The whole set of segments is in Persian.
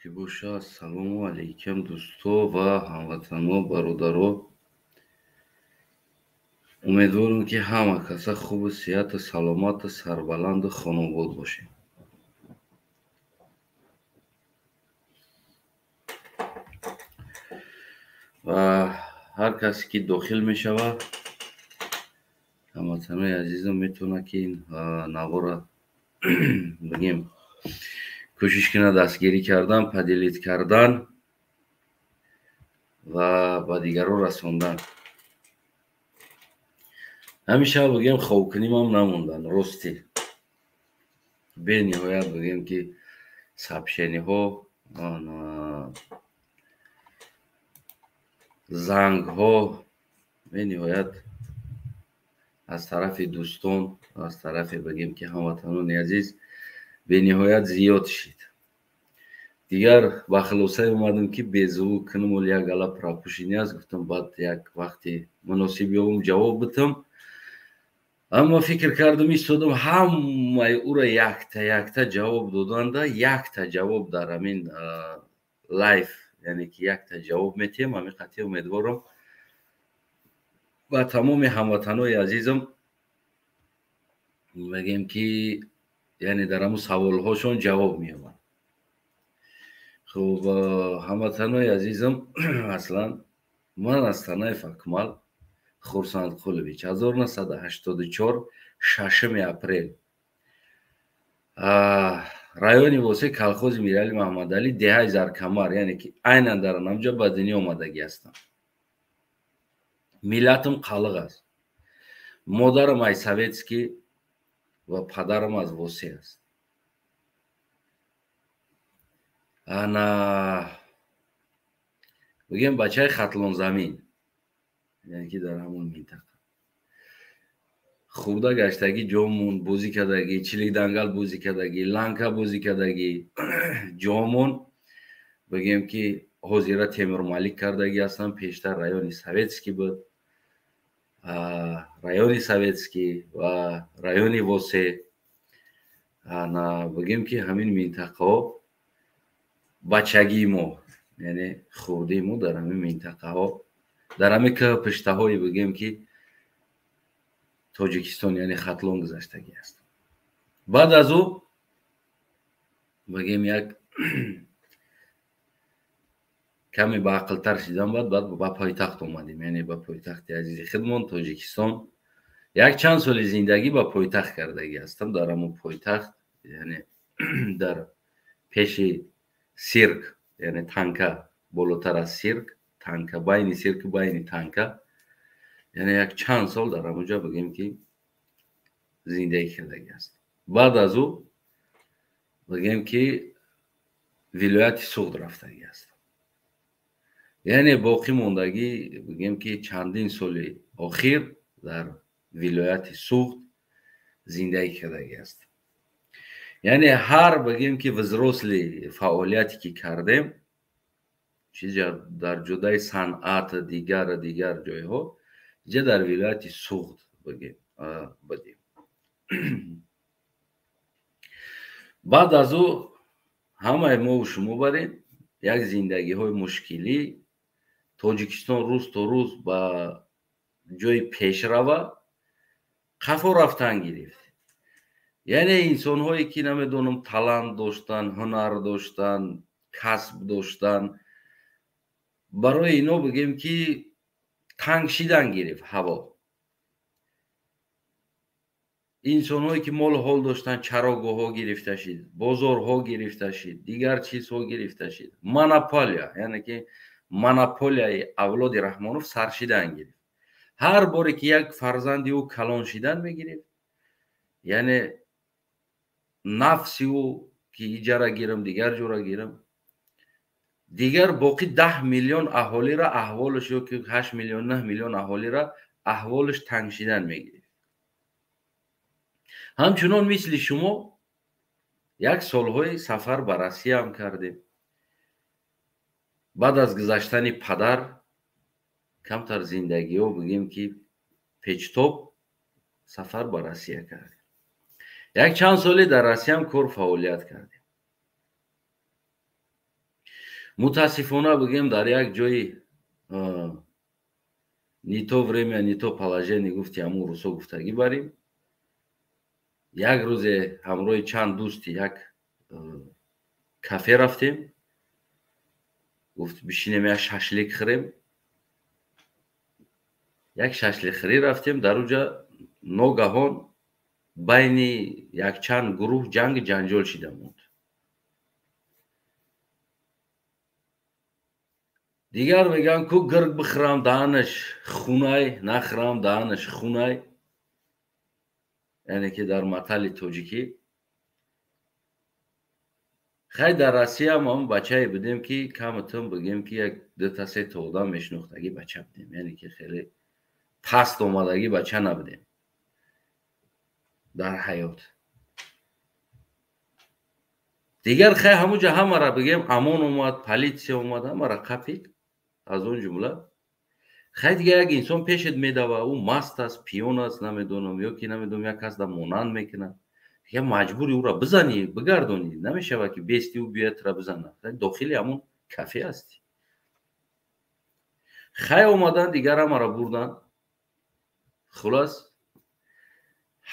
ки боша. Ассалому алайкум дӯсто ва ҳамватано, бародаро. умедворам ки ҳама каса хубу сиҳату саломату сарбаланду хонобод бошем. ва ҳар касе ки дохил мешавад, ҳамватанои азизам метавонад ки ин навора бигем кӯшиш кунад дастгирӣ кардан, падилид кардан ва ба дигарон расондан. ҳамеша бигем хобкунимам намондан, рости бениҳоят бигем ки сообщениҳо, зангҳо бениҳоят аз тарафи дӯстон, аз тарафи бигем ки ҳамватанони азиз бениҳоят зиёд шид. дигар ба хулосае омадам ки безувук кунам, оли як гала пропушение аст. гуфтам баъд як вақти муносиб ёбам ҷавоб бидам. аммо фикр кардам, истодам ҳамаи ура якта ҷавоб доданда, якта ҷавоб дар ҳамин лайф, яъне ки якта ҷавоб метиҳам. ҳамин қатъи умедворам ба тамоми ҳамватанои азизам бигем ки яъне дар ҳамун саволҳошон ҷавоб меёбам. хуб, ҳамватанои азизам, аслан ман аз Танаиф Акмал Хурсандқулович 1984 6 апрел райони Восе колхози Мирали Маҳмадалӣ деҳаи Заркамар, яъне ки айнан дар намҷа ба дунё омадагӣ ҳастам. миллатам қалиқ аст. модарам аз советскӣ ва падарам аз Восе аст. ана бигем бачаи хатлонзамин, яъне ки дар ҳамон минтақа хурда гаштагӣ ҷомон бозӣ кардагӣ, чиликдангал бозӣ кардагӣ, ланка бозӣ кардагӣ. ҷомон бигем ки ҳозира Темурмалик кардагӣ ҳастам. пештар райони советскӣ буд, райони советскӣ ва райони Восе. ана бигем ки ҳамин минтақаҳо бачагии мо, яъне хурдии мо дар ҳамин минтақаҳо, дар ҳамин пиштаҳои бигем ки Тоҷикистон, яъне Хатлон гузаштагӣ аст. баъд аз ӯ бигем як каме баақлтар шидам, баъд ба пойтахт омадем, яъне ба пойтахти азизи хидмон Тоҷикистон. як чанд соли зиндагӣ ба пойтахт кардагӣ ҳастам. дар ҳамон пойтахт, яъне дар пеши сирк, яъне танка, болотар аз сирк, танка, байни сирку байни танка, яъне як чанд сол дар ҳамонҷо бигем ки зиндагӣ кардагӣ ҳастам. баъд аз ӯ бигем ки вилояти Суғд рафтагӣ ҳастам. яъне боқӣ мондагӣ бигем ки чандин соли охир дар вилояти Суғд зиндагӣ кардагӣ ҳастам. яъне ҳар бигем ки взросли фаъолияте ки кардем, чӣ дар ҷодаи санъат, дигар ҷойҳо, ҷа дар вилояти Суғд бигем будем. баъд аз ӯ ҳамаи мову шумо барем як зиндагиҳои мушкилӣ. Тоҷикистон рӯз то рӯз ба ҷои пешрава қафо рафтан гирифт. яъне инсонҳое ки намедонам талант доштан, ҳунар доштан, касб доштан, барои ино бигем ки танг шидан гирифт ҳаво. инсонҳое ки молу ҳол доштан, чарогоҳҳо гирифта шид, бозорҳо гирифта шид, дигар чизҳо гирифта шид. монополия, яъне ки монополияи авлоди Раҳмонов сар шидан гирифт. ҳар боре ки як фарзанди ӯ калон шидан мегирифт, яъне нафси ӯ ки иҷара гирам, дигар ҷора гирам, дигар боқӣ 10 миллион аҳолира аҳволаш, ё ки 8 миллион 9 миллион аҳолира аҳволаш танг шидан мегирифт. ҳамчунон мисли шумо як солҳои сафар ба Россия ҳам кардем. баъд аз гузаштани падар камтар зиндагиҳо бигем ки печтоб сафар ба Россия кардем. як чанд соле дар Россия ҳам кор фаъолият кардем. мутаассифона бигем дар як ҷои не то время не то положение гуфти ҳамун рӯзҳо гуфтагӣ барем. як рӯзе ҳамроҳи чанд дӯсти як кафе рафтем, гуфт бишинем як шашлик хӯрем. як шашликхӯрӣ рафтем. дар онҷа ногаҳон байни якчанд гурӯҳ ҷангу ҷанҷол шида монд. дигар мегӯянд ку гирг бихӯрам даҳанаш хунай, нахӯрам даҳанаш хунай. яъне ки дар матали тоҷикӣ. хай дар Россия ҳам ҳамун бачае будем ки камутум бигем ки як дута сета одам мешинохтагӣ бача будем. яъне ки хеле паст омадагӣ бача набудем дар ҳаёт. дигар хай ҳамунҷа ҳамара бигем амон омад, политсия омад, ҳамара қапид. аз он ҷумла хай дигар як инсон пешет медава, ӯ маст аст, пиён аст, намедонам ё ки намедонам як кас дар монанд мекунад. дигар маҷбури ӯро бизанӣ, бигардонӣ. намешавад ки бести ӯ биёяд тра бизана. дохили ҳамун кафе ҳастӣ. хай омадан дигар ҳамара бурдан. хулос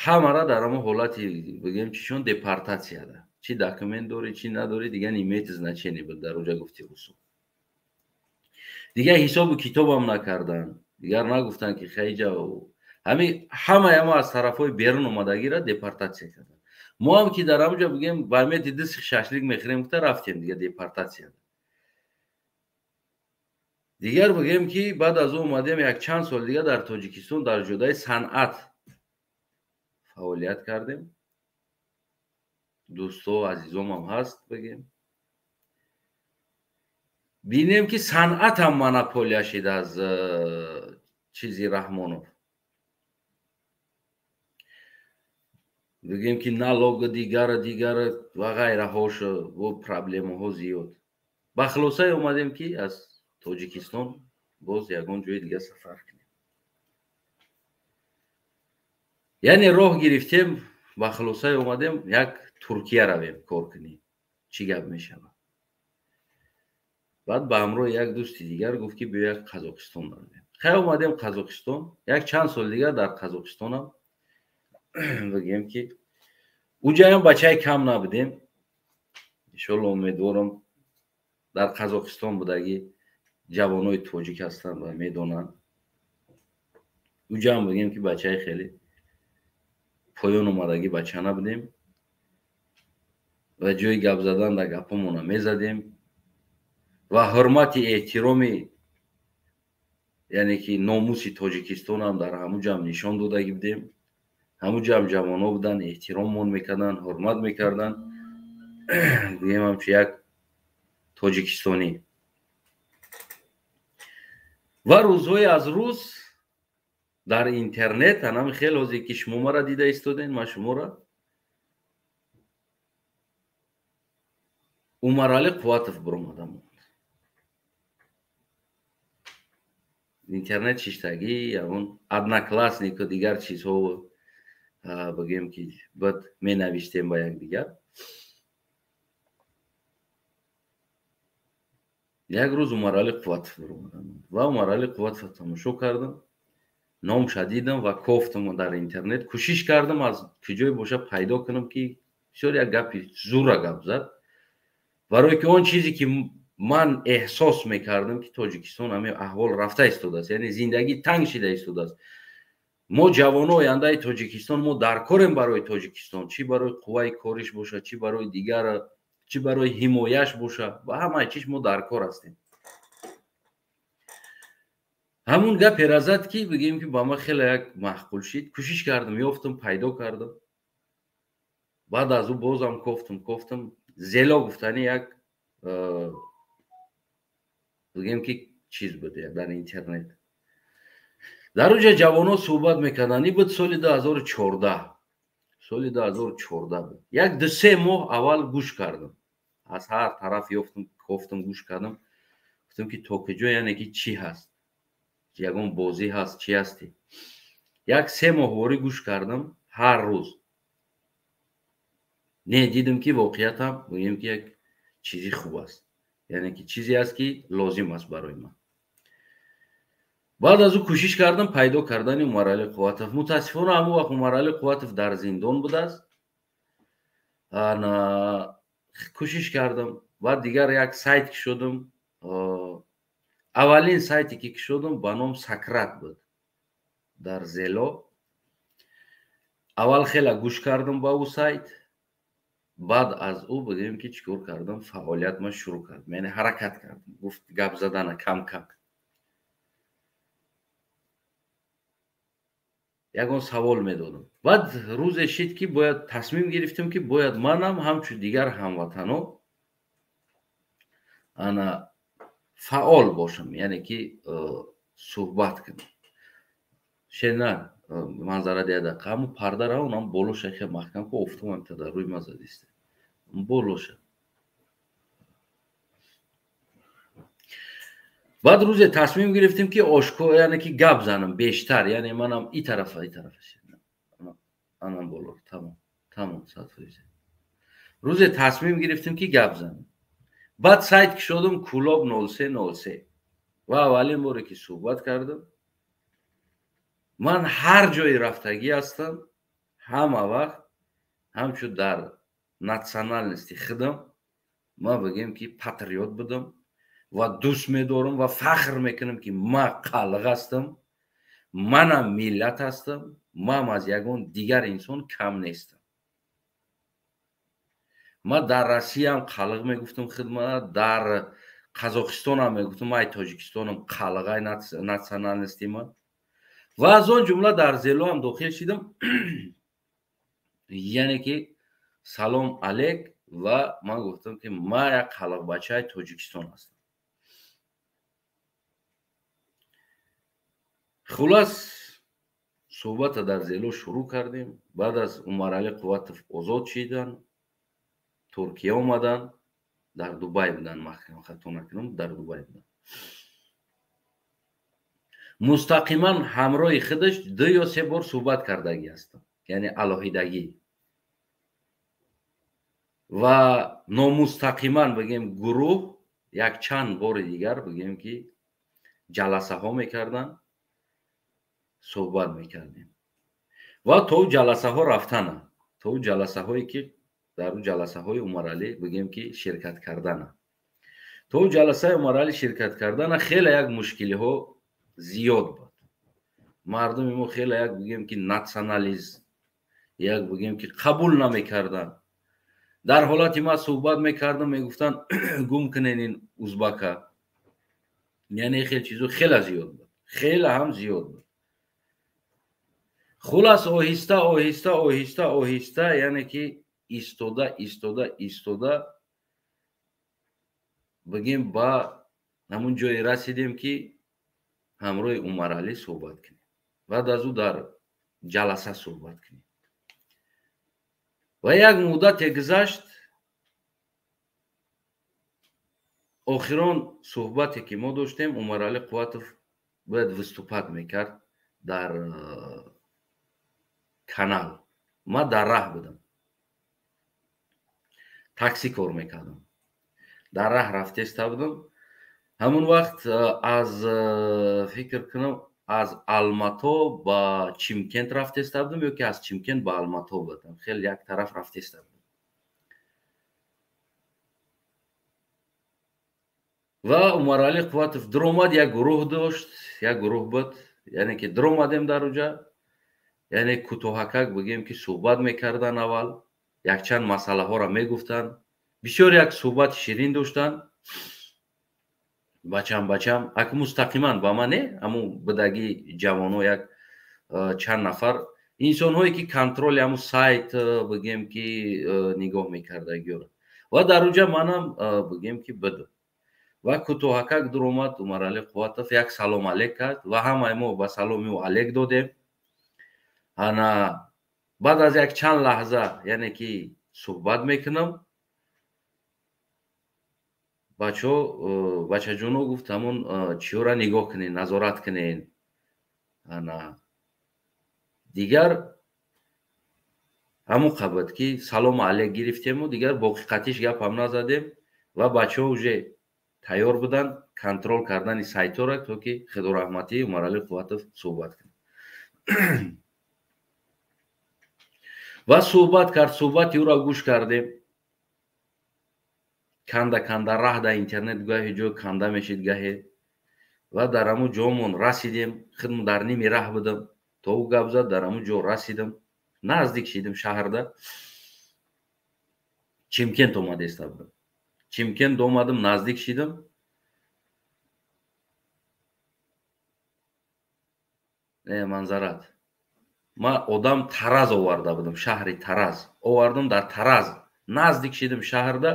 ҳамара дар ҳамон ҳолати бигем чишон депортатсияда. чи документ дорӣ, чи надорӣ, дигар не имеет значение буд дар онҷа гуфти русу. дигар ҳисобу китобам накардан. дигар нагуфтанд ки хайҷа ҳама аз тарафҳои берун омадагиро депортатсия карданд. мо ҳам ки дар ҳамҷа бигем ба мети дисти шашлик мехӯрем гуфта рафтем дигар депортатсия. дигар бигем ки баъд аз он омадем як чанд сол дигар дар Тоҷикистон дар ҷодаи санъат фаъолият кардем. дӯстҳо азизомам ҳаст бигем. бинем ки санъат ҳам монополия шид аз чизи Раҳмонов. бигем ки налога дигара ва ғайраҳошо бо проблемаҳо зиёд. ба хулосае омадем ки аз Тоҷикистон боз ягон ҷои дигар сафар кунем. яъне роҳ гирифтем, ба хулосае омадем як Туркия равем кор кунем. чӣ гап мешавад? баъд ба ҳамроҳи як дӯсти дигар гуфт ки биё як Қазоқистон равем. хай омадем Қазоқистон. як чанд сол дигар дар Қазоқистонам бигем ки уҷаям бачаи кам набудем. иншоалло умедворам дар Қазоқистон будагӣ ҷавонои тоҷик ҳастанд ва медонанд. уҷаам бигем ки бачаи хеле поён омадагӣ бача набудем ва ҷои гап задан дар гапамона мезадем ва ҳурмати эҳтироми яъне ки номуси Тоҷикистонам дар ҳамуҷам нишон додагӣ будем. ҳамуҷам ҷавоно буданд, эҳтироммон мекарданд, ҳурмат мекарданд. бигем ҳамчун як тоҷикистонӣ. ва рӯзҳои аз рӯз дар интернет анами хел ҳозир ки шумо мара дида истодем, ман шуморо Умарали Қувватов биромадам. интернет шиштагӣ ягон одноклассник дигар чизҳо бигем ки бад менавиштем ба якдигар. як рӯз Умарали Қувватов биромадам ва Умарали Қувватов тамошо кардам. номша дидам ва кофтам дар интернет. кӯшиш кардам аз куҷое боша пайдо кунам ки бисёр як гапи зура гап зад. барое ки он чизе ки ман эҳсос мекардам ки Тоҷикистон ҳамин аҳвол рафта истодааст, яъне зиндагӣ танг шида истодааст. мо ҷавоно ояндаи Тоҷикистон мо дар корем барои Тоҷикистон, чӣ барои қувваи кориш боша, чӣ барои дигар, чӣ барои ҳимояш боша, ба ҳамаи чиз мо дар кор ҳастем. ҳамун гапе разад ки бигем ки ба ман хеле як маъқул шид. кӯшиш кардам, ёфтам, пайдо кардам. баъд аз ӯ бозам кофтам. зело гуфтани як бигем ки чиз буд дар интернет. дар онҷа ҷавоно суҳбат мекарданд. ин буд соли 2014. соли 2014 буд. як 2-3 моҳ аввал гӯш кардам. аз ҳар тараф ёфтам, кофтам, гӯш кардам. гуфтам ки то куҷо яъне ки чӣ ҳаст? ягон бозӣ ҳаст, чӣ ҳастӣ? як 3 моҳворӣ гӯш кардам ҳар рӯз. не дидам ки воқеиятам бигем ки як чизи хуб аст. یعنی که چیزی است که لازم است برای من. بعد از او کوشش کردم پیدا کردن عمر علی قواتف. متاسفانه همون وقت عمر علی قواتف در زندان بود است. انا کوشش کردم و دیگر یک سایت که شدم، اولین سایتی که شدم با نام سکرات بود در زیلو. اول خیلی گوش کردم با او سایت، بعد از او بگیم که چیکار کردم، فعالیت ما شروع کردم، یعنی حرکت کردم، گفت گپ زدن کم کم. یگان سوال میدادم. بعد روز شد که باید تصمیم گرفتم که باید منم همچون دیگر هموطنو انا فعال باشم، یعنی که صحبت کنم. شنن منظره دیده قامو پرده را اونم بولو شیخ محکم که افتوم تا در روی ما زدیسته بولوشه. بعد روز تصمیم گرفتیم که آشکار، یعنی که گپ زنم بیشتر، یعنی منم این طرف شدم انم بولو. تمام 100%. روز تصمیم گرفتیم که گپ زنم. بعد سایت که شدم کلاب 03 و اولین باره که صحبت کردم، من هر جای رفتگی هستم همه وقت همچون در ناسیونالیستی خودم ما بگیم که پاتریوت بودم و دوست می‌دارم و فخر میکنم که ما خلق هستم، منم ملت هستم، من از یگان دیگر انسان کم نیستم. ما در روسیه هم خلق میگفتم خدمت، در قزاقستان هم میگفتم، ما تاجیکستان هم خلقای ناسیونالیستی ما و از اون جمله در زیلو هم داخل شدم. یعنی که سلام علیک و من گفتم که ما یک خلق بچه های تاجیکستان هستم. خلاص صحبت در زیلو شروع کردیم. بعد از عمر علی قواتف آزاد شدن، ترکیه اومدن، در دبی بودن، محکم خطا نکنم در دبی بودن. مستقیما همراه خودش 2 یا 3 بار صحبت کردگی هستم، یعنی علاهیدگی. و نامستقیما بگیم گروه یک چند بار دیگر بگیم که جلسه ها میکردن، صحبت میکردیم و تو جلسه ها رفتن، تو جلسه هایی که در جلسه های عمر علی بگیم که شرکت کردن، تو جلسه عمر علی شرکت کردن خیلی یک مشکلی ها زیاد بود. مردم ما خیلی یک بگیم که ناسیونالیسم یک بگیم که قبول نمیکردن. در حالتی ما صحبت میکردم میگفتن گم کنین این ازبکا، یعنی خیلی چیزو خیلی زیاد بود، خیلی هم زیاد بود. خلاص آهسته یعنی که ایستاده بگیم با همون جایی رسیدیم که همراه عمر علی صحبت کنیم. بعد از او در جلسه صحبت کنیم و یک مدت گذشت. آخران صحبتی که ما داشتیم، عمر علی قواتف باید وستوپت میکرد در کانال. ما در راه بودم، تاکسی کار میکردم، در راه رفته بودم. همون وقت از فکر کنم از آلماتا با چیمکент رفته بودم یا که از چیمکент با آلماتا بودم، خیلی یک طرف رفته بودم. و عمر علی قواتف در اومد، یک گروه داشت، یک گروه بود، یعنی که در اومدیم در اونجا، یعنی کوتاهک بگیم که صحبت میکردن. اول یک چند مسئله ها را میگفتن، بسیار یک صحبت شیرین داشتن. بچم اک مستقیما با من نه، اما بدگی جوانو یک چند نفر انسان هایی که کنترل همون سایت بگیم که نگاه میکرده گیره و در اونجا منم بگیم که بده و کوتاهک در اومد. عمر علی قواتف یک سلام علیک کرد و همه ما با سلامی و علیک دادیم. انا بعد از یک چند لحظه یعنی که صحبت میکنم، بچه جونو گفت همون چیو را نگاه کنین، نظارت کنین. انا دیگر همون قبط که سلام علیک گرفتیم و دیگر باقی قطیش گپ هم نزدیم و بچه ها اوجه тайёр буданд контрол кардани сайтҳоро, то ки хидораҳматии Умаралӣ Қувватов суҳбат кунад. ва суҳбат кард, суҳбати ӯро гӯш кардем. канда раҳда интернет гоҳи ҷо канда мешид гаҳе. ва дар ҳаму ҷомон расидем. худм дар ними раҳ будам. то ӯ гап зад, дар ҳаму ҷо расидам. наздик шидем шаҳрда. Чимкент омадеста будам. Чимкент омадам, наздик шидам. манзарат. Ман одам Тараз оварда будам, шаҳри Тараз. Овардам дар Тараз. Наздик шидам шаҳрда.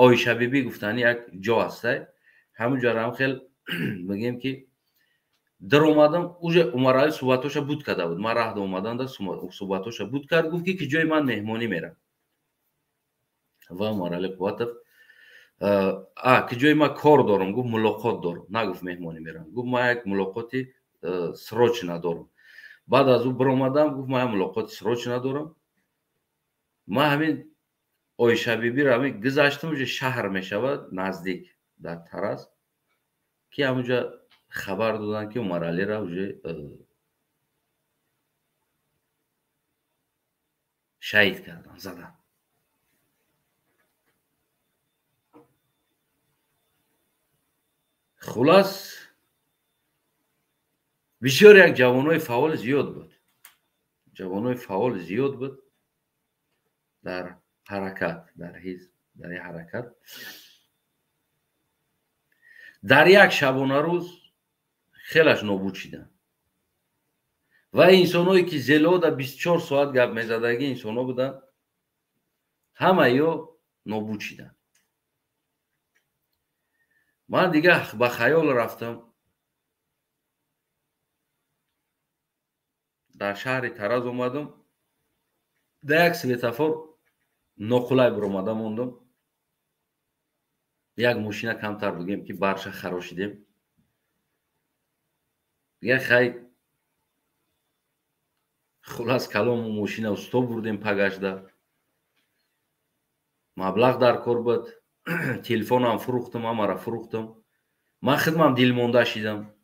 Ойшабибӣ гуфтани як ҷо ҳастай. ҳамун ҷоram хел мегем ки дар омадам, уже Умаралӣ суҳбатоша буд карда буд. Ман раҳда омаданда суҳбатоша буд кард. Гуфт ки ҷои ман меҳмонӣ мерам. ва Умаралӣ Қувватов ки ҷои ман кор дорам. Гуфт мулоқот дорам. Нагуфт меҳмонӣ мерам. Гуфт ман як мулоқоти срочна дорам. баъд аз ӯ биромадам, гуфт ман як мулоқоти срочна дорам. ман ҳамин Ойшабибиро ҳамин гузаштам, уже шаҳр мешавад наздик дар Тараз, ки ҳамунҷа хабар доданд ки Умаралиро уже шаҳид кардан, задан. хулас бисёр як ҷавонои фаъол зиёд буд. ҷавонои фаъол зиёд буд дар ҳаракат, дар ҳизб, дар ҳаракат. дар як шабонарӯз хелаш нобуд шиданд. ва инсоное ки зелода 24 соат гап мезадаги инсоно буданд, ҳама ё нобуд шиданд. ман дигар ба хаёл рафтам. дар шаҳри Тараз омадам. дар як светофор ноқулай биромада мондам. як мошина камтар бигем ки барша харошидем. дигар хай хулас калому мошина устоб бурдем пагашда. маблағ дар кор буд. телефонам фурӯхтам, ҳамаро фурӯхтам. ман худмам дилмонда шидам.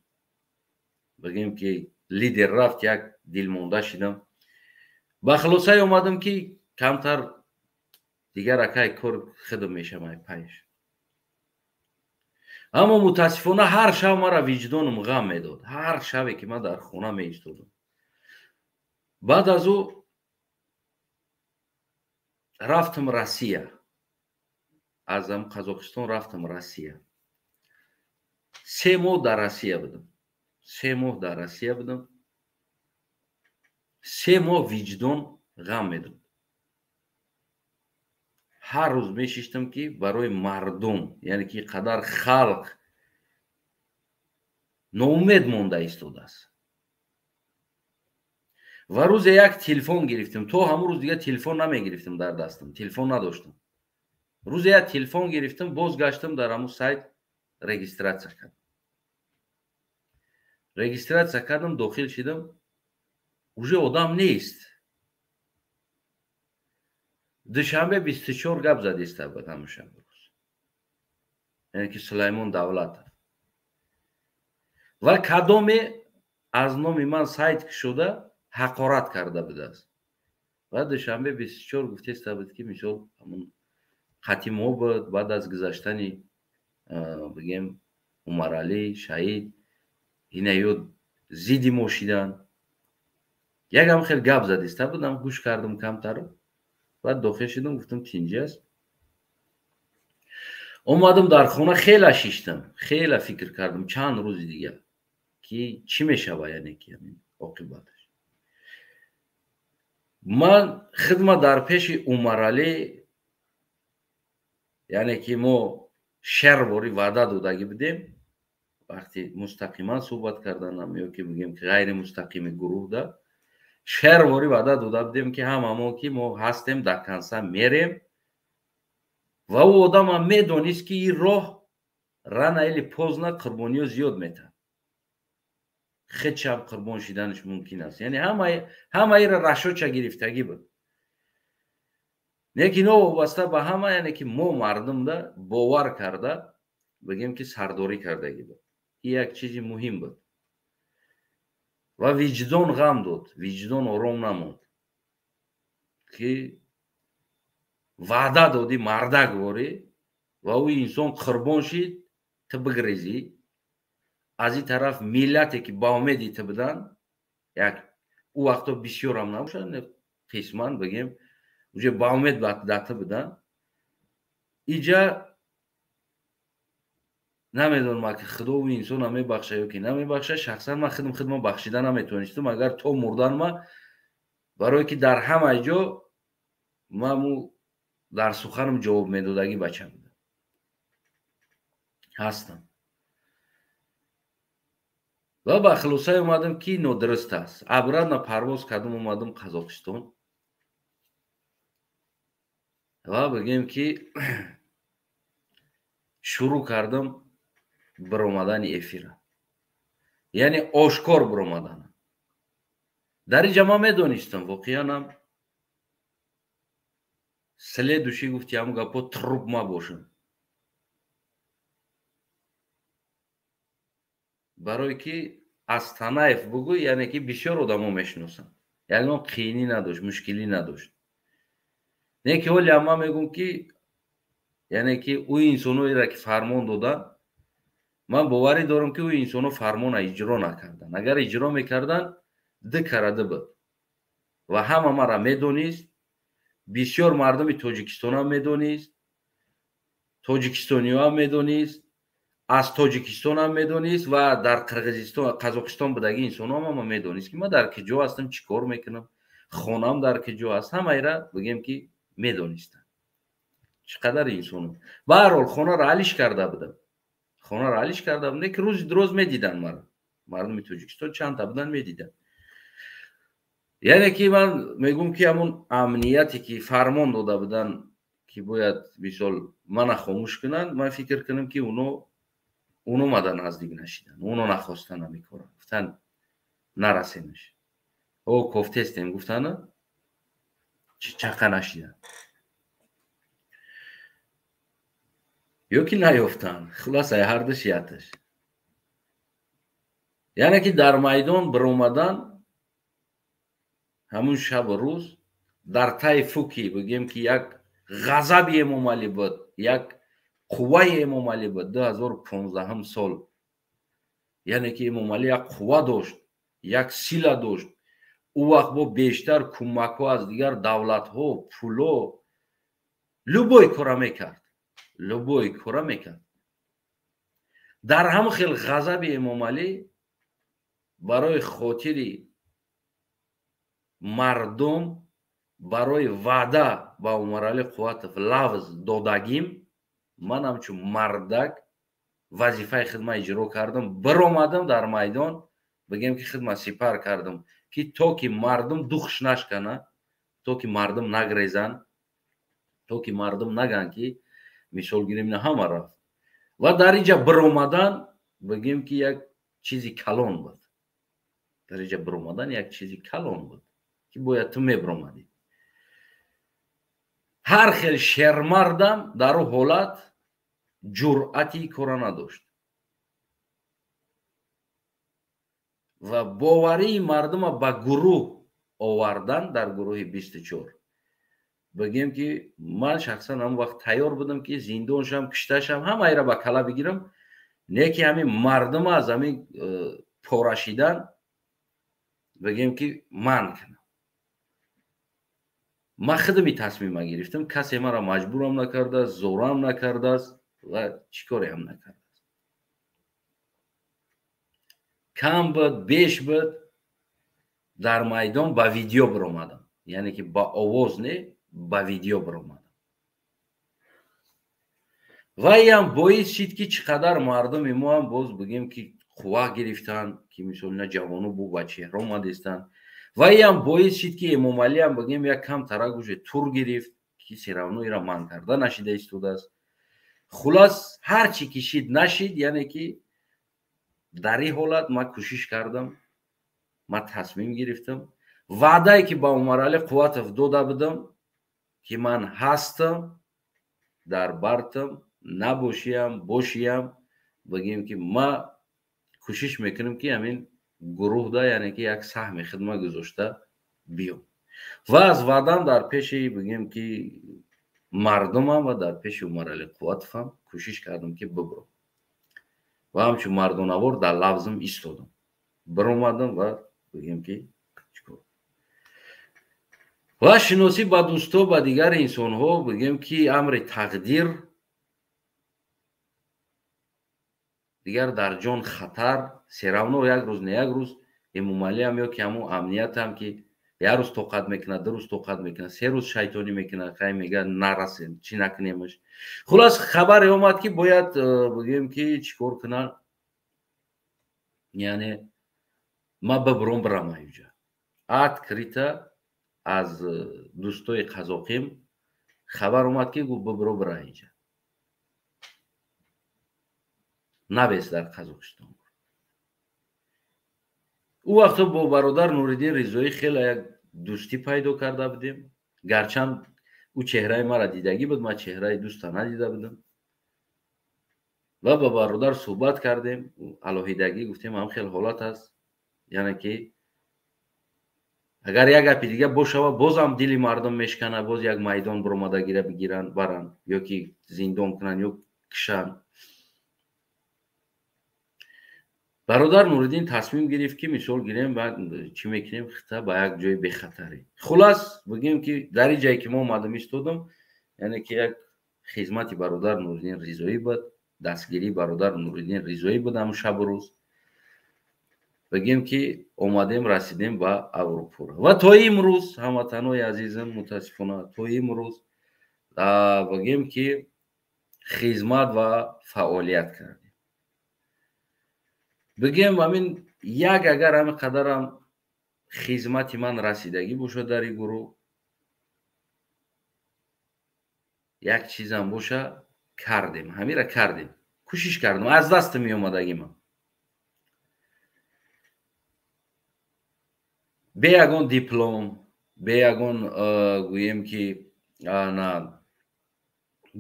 бигем ки лидер рафт, як дилмонда шидам. ба хулосае омадам ки камтар дигар акай кор худам мешавам пайш. аммо мутаассифона ҳар шаб маро виҷдонам ғам медод. ҳар шабе ки ман дар хона меистодам. баъд аз ӯ рафтам Россия. аз Қазоқистон рафтам Россия. 3 моҳ дар Россия будам. 3 моҳ дар Россия будам. 3 моҳ виҷдон ғам медод. ҳар рӯз мешиштам ки барои мардум, яъне ки қадар халқ ноумед монда истодааст. ва рӯзе як телефон гирифтам. то ҳамун рӯз дигар телефон намегирифтам дар дастам. телефон надоштам. рӯзе як телефон гирифтам, бозгаштам дар ҳамун сайт регистратсия кардам. регистратсия кардам, дохил шидам. уже одам нест. душанбе 24 гап задиста буд ҳамун шаб рӯз. яъне ки Сулаймон Давлатов. ва кадоме аз номи ман сайт кушода ҳақорат карда будааст. ва душанбе 24 гуфтеста буд ки мисол ҳамун қатимо буд баъд аз гузаштани бигем Умаралӣ шаҳид, ина ё зидди мо шиданд. ягам хел гап задиста будам, гӯш кардам камтар. баъд дохил шидам, гуфтам тинҷи аст. омадам дар хона, хела шиштам, хела фикр кардам чанд рӯзи дигар ки чӣ мешава, яъне ки оқибаташ. ман хидмат дар пеши Умаралӣ, яъне ки мо шервори ваъда додаги будем. вақти мустақиман суҳбат карданам ё ки бигем ки ғайри мустақими гурӯҳ да шервори ваъда дода будем ки ҳамамо ки мо ҳастем дар канса мерем. ва ӯ одамам медонист ки ин роҳ рана или позна қурбониё зиёд метавад. хечам қурбон шиданаш мумкин аст. яъне ҳамаиро рашоча гирифтагӣ буд. лекин ин вобаста ба ҳама, яъне ки мо мардумда бовар карда بگیم که سرداری کردگی بود. این یک چیزی مهم بود و وجدان غم داد، وجدان آرام نموند که وعده دادی مردک واری و او انسان قربان شد تو بگریزی. از این طرف ملتی که با امیدی تو بدن یک او وقتا بسیار هم نباشن قسمان بگیم اوجه با امید داته بدن اینجا نمیدونم که خدا و انسان هم میبخشه یا که نمیبخشه. شخصا من خودم بخشیدن نمیتونستم اگر تو مردن ما برای که در همه جا من در سخنم جواب میدادگی بچه بودم هستم و با خلاصه اومدم که نادرست است. ابرد پرواز کردم اومدم قزاقستان و بگیم که شروع کردم برآمدن افیر، یعنی آشکار برآمدن. در اینجا ما میدونستم واقعا هم سله دوشی گفتی همون گپا تروب ما باشم برای که از تنایف بگو یعنی که بسیار آدم ها میشناسن، یعنی اون قینی نداشت مشکلی نداشت. نه که ولی اما میگم که یعنی که او انسانوی را که فرمان دادن من باوری دارم که او انسانو فرمان اجرا نکردن. اگر اجرا میکردن ده کرده بود و همه ما را میدونست، بسیار مردم تاجیکستان هم میدونست، تاجیکستانی هم میدونست، از تاجیکستان هم میدونست و در قرقیزستان قزاقستان بدگی انسان هم میدونست که ما در کجا هستم چی کار میکنم خونم در کجا هست همه را بگیم که میدونستن. چقدر انسان به هر حال خونه را حلش کرده بودم، خونه را حلش کرده بودم که روز میدیدن مردم تاجیکستان چند تا بودن میدیدن. یعنی که من میگم که همون امنیتی که فرمان داده بودن که باید مثال من خاموش کنن، من فکر کنم که اونو مدن نزدیک نشیدن، اونو نخواستن نمیکنن، گفتن نرسیمش او کفته استیم، گفتن چقه نشیدن یا که نیفتن. خلاصه هر دو شیعتش. یعنی که در میدان برآمدن همون شب و روز در تای فوکی بگیم که یک غضب امام علی بود، یک قوه امام علی بود. 2015 سال یعنی که امام علی یک قوه داشت، یک سیله داشت. او وقت با بیشتر کمک ها از دیگر دولت ها پولو لبوی کره میکرد. در هم خیلی غضب امام علی برای خاطری مردم برای وعده با عمر علی قوت لفظ دادگیم من همچون مردک وظیفه خدمت اجرا کردم. برآمدم در میدان بگیم که خدمت سپر کردم که تا که مردم دخش نشکنه، تا که مردم نگریزن، تا که مردم نگن که مثال گیریم نه همه رفت. و در اینجا برآمدن بگیم که یک چیزی کلان بود، در اینجا برآمدن یک چیزی کلان بود که باید تو میبرآمدی. هر خیلی شرمردم در اون حالت جرأتی کار نداشت و باوری مردم به گروه آوردن. در گروه 24 بگیم که من شخصا هم وقت تیار بودم که زندان شم کشته شم همه ایرا به کلا بگیرم، نه که همین مردم از همین پارشیدن بگیم که من کنم. من خودمی تصمیم گرفتم، کسی مرا مجبورم نکرده، زورم نکرده است و چیکاری هم نکرده. کم بود بیش بود در میدان با ویدیو برآمدم، یعنی که با آواز نه با ویدیو برآمدم و این باعث شد که چقدر مردم ما هم باز بگیم که قوه گرفتن که مثلا نه جوانو بو بچه را اومدستن و این باعث شد که امام علی هم بگیم یک کم تراگوش تور گرفت که سیرانوی را من کرده نشیده استوده است. خلاص هر چی کشید نشید. یعنی که در این حالت من کوشش کردم، من تصمیم گرفتم وعده که با عمر علی قوت داده بودم که من هستم در برتم نباشیم باشیم بگیم که ما کوشش میکنیم که همین گروه دا یعنی که یک سهم خدمت گذاشته بیام و از وعدم در پیش بگیم که مردم هم و در پیش عمر علی قوت هم کوشش کردم که ببرم و همچون مردانوار در لفظم ایستادم برآمدم و بگیم که چیکار و شناسی با دوستا با دیگر انسان ها بگیم که امر تقدیر دیگر در جان خطر سیراونو یک روز نه یک روز امومالی هم یا که همون امنیت هم که یک روز توقت میکنه دو روز توقت میکنه سه روز شیطانی میکنه خیلی میگه نرسیم چی نکنیمش خلاص خبر اومد که باید بگیم که چیکار کنن یعنی ما ببرم برم اینجا ات کریتا از دوستای قزاقیم خبر اومد که ببرو برم اینجا نبیست در قزاقستان او وقت با برادر نوریدین رضایی خیلی یک دوستی پیدا کرده بودیم گرچند او چهره ما را دیدگی بود ما چهره دوست ندیده بودم و با برادر صحبت کردیم الوهیدگی گفتیم هم خیلی حالت است یعنی که اگر یک گپی دیگه باشه بازم دل مردم میشکنه باز یک میدان برآمده گیره بگیرن برن یا که زندان کنن یا کشن برادر نوریدین تصمیم گرفت که مثال گیریم و چی میکنیم خطه با یک جای بخطری خلاص بگیم که در این جایی که ما اومدم ایستادم یعنی که یک خدمت برادر نوریدین رضایی بود دستگیری برادر نوریدین رضایی بود همون شب و روز بگیم که اومدیم رسیدیم به اروپا و تا امروز هموطنای عزیزم متاسفانه تا امروز بگیم که خدمت و فعالیت کردیم بگیم همین یک اگر همین قدرم خدمت من رسیدگی باشه در این گروه یک چیزم باشه کردیم همین را کردیم کوشش کردم از دست می اومدگی من به یگان دیپلم به یگان گویم که نه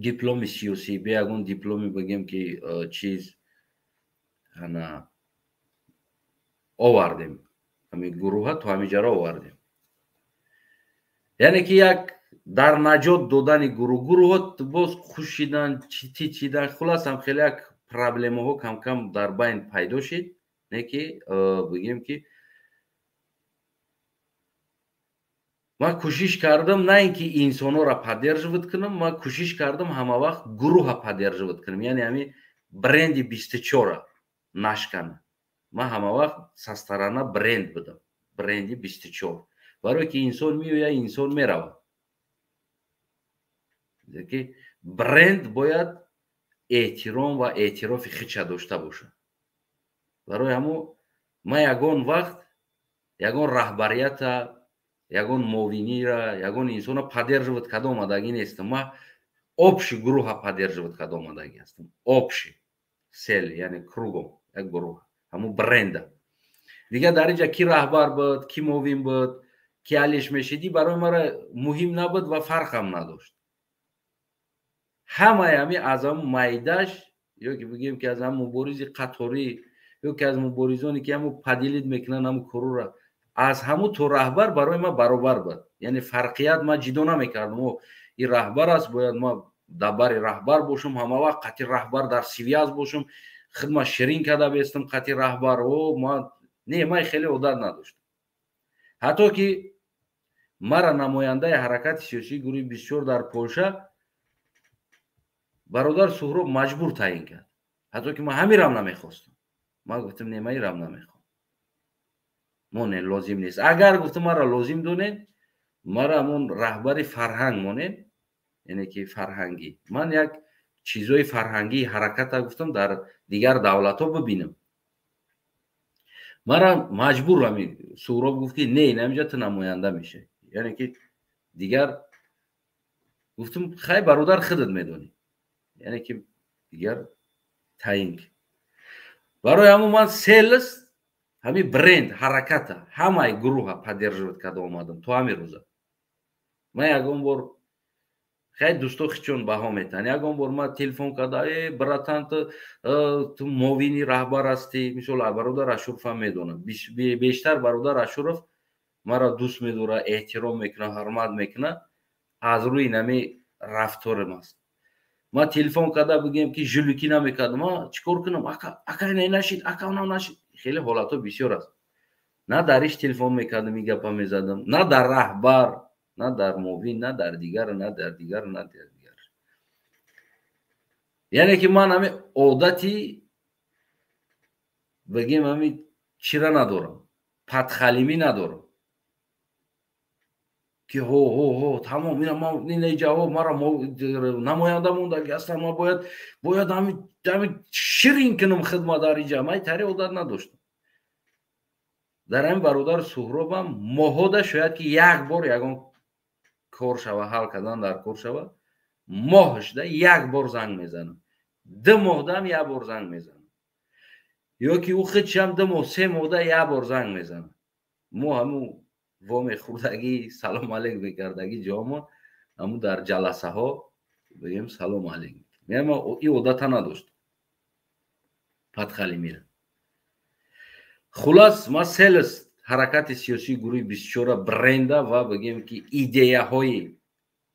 دیپلم سیاسی به یگان دیپلمی بگیم که چیز نه آوردیم همین گروه ها تو همین جرا آوردیم یعنی که یک در نجات دادن گروه ها باز خوشیدن چیدن خلاص هم خیلی یک پرابلم ها کم کم در بین پیدا شد نه که بگیم که من کوشش کردم نه اینکه انسان ها را پدرجوت کنم من کوشش کردم همه وقت گروه ها پدرجوت کنم یعنی همین برند 24 نشکنه من همه وقت سسترانه برند بدم برندی 24 برای که انسان میوید انسان میرود که برند باید احترام و اعتراف خودش داشته باشه برای همون من یگان وقت یگان رهبریت یگان موینی را یگان انسان را پدرجوت کده آمدگی نیستم من آبش گروه ها پدرجوت کده آمدگی هستم آبش سل یعنی کروگم یک گروه همون برنده دیگه در اینجا کی رهبر بود کی موین بود کی علیش میشیدی برای ما مهم نبود و فرق هم نداشت همه همی از هم میدش یا که بگیم که از هم مبارز قطاری یا که از مبارزانی که همون پدیلید میکنن همون کرو را از همون تو رهبر برای ما برابر بود یعنی فرقیت ما جدا نمیکردم و این رهبر است باید ما دبر رهبر باشم همه وقت قطعی رهبر در سیویاز باشم خدمت شیرین کده بیستم قطعی رهبر و ما نه من خیلی عادت نداشتم حتی که مرا نماینده حرکت سیاسی گروه 24 در پولشه برادر سهراب مجبور تعیین کرد حتی که من همین رم نمیخواستم من گفتم نه من رم نمیخوام مونه لازم نیست اگر گفتم مرا لازم دونین مرا همون رهبر فرهنگ مونه یعنی که فرهنگی من یک چیزای فرهنگی حرکت گفتم در دیگر دولت ها ببینم مرا مجبور همین سهراب گفت که نه نمیجا تو نماینده میشه یعنی که دیگر گفتم خیلی برادر خودت میدونی یعنی که دیگر تعیین برای همون من سیلز همین برند حرکت همه گروه ها پدرجوت کرده آمدم تو همین روزا من یکم بار خیلی دوستو خیچون بها میتن یکم بار ما تلفن کده براتان تو موینی رهبر هستی مثل برادر اشرف هم میدونم بیشتر برادر اشرف مرا دوست میداره احترام میکنه حرمت میکنه از روی نمی رفتارم است ما تلفن کده بگیم که جلوکی نمیکرد ما چیکار کنم اکا نه نشید اکا اونم نشید خیلی حالات بسیار است نه درش تلفن میکردم میگپا میزدم نه در رهبر نه در موین نه در دیگر نه در دیگر نه در دیگر یعنی که من همین عادتی بگیم همین چیره ندارم پدخلیمی ندارم که هو تمام اینا ما این جواب مرا نماینده مونده اصلا ما باید همین شیرین کنم خدمتداری جمعی تری عادت نداشتم در این برادر سهرابم ماهده شاید که یک بار یگان کار شوه حل کردن در کار شوه ماهش ده یک بار زنگ میزنم 2 ماه ده هم یک بار زنگ میزنم یا که او خودش هم 2 ماه 3 ماه ده یک بار زنگ میزنم ما همون وام خوردگی سلام علیک میکردگی جامون همون در جلسه ها بگیم سلام علیک میگم این عادت نداشت پدخلی میره خلاص ما سلس حرکت سیاسی گروه 24 برنده و بگیم که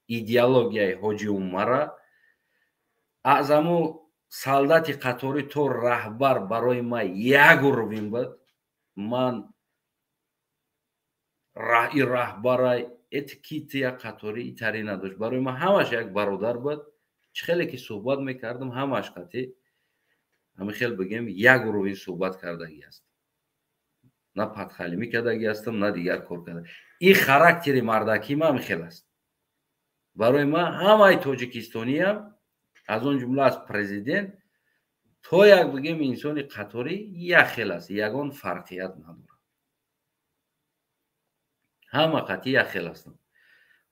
ایدئولوژیای حاجی عمر از همون солдати قطاری تو رهبر برای ما یک رویم بود من این رهبر اتکیت یک قطاری تری نداشت برای ما همش یک برادر بود چه خیلی که صحبت میکردم همش قطعی همه خیلی بگیم یک روی صحبت کردگی است نه پدخلیمی کردگی هستم نه دیگر کار کرده این خاراکتری مردکی ما هم خیلی است برای ما همه تاجیکستانی هم از اون جمله از پرزیدنت تا یک بگیم انسان قطاری یک خیلی است یگان فرقیت نداره همه قطعی یک خیلی هستم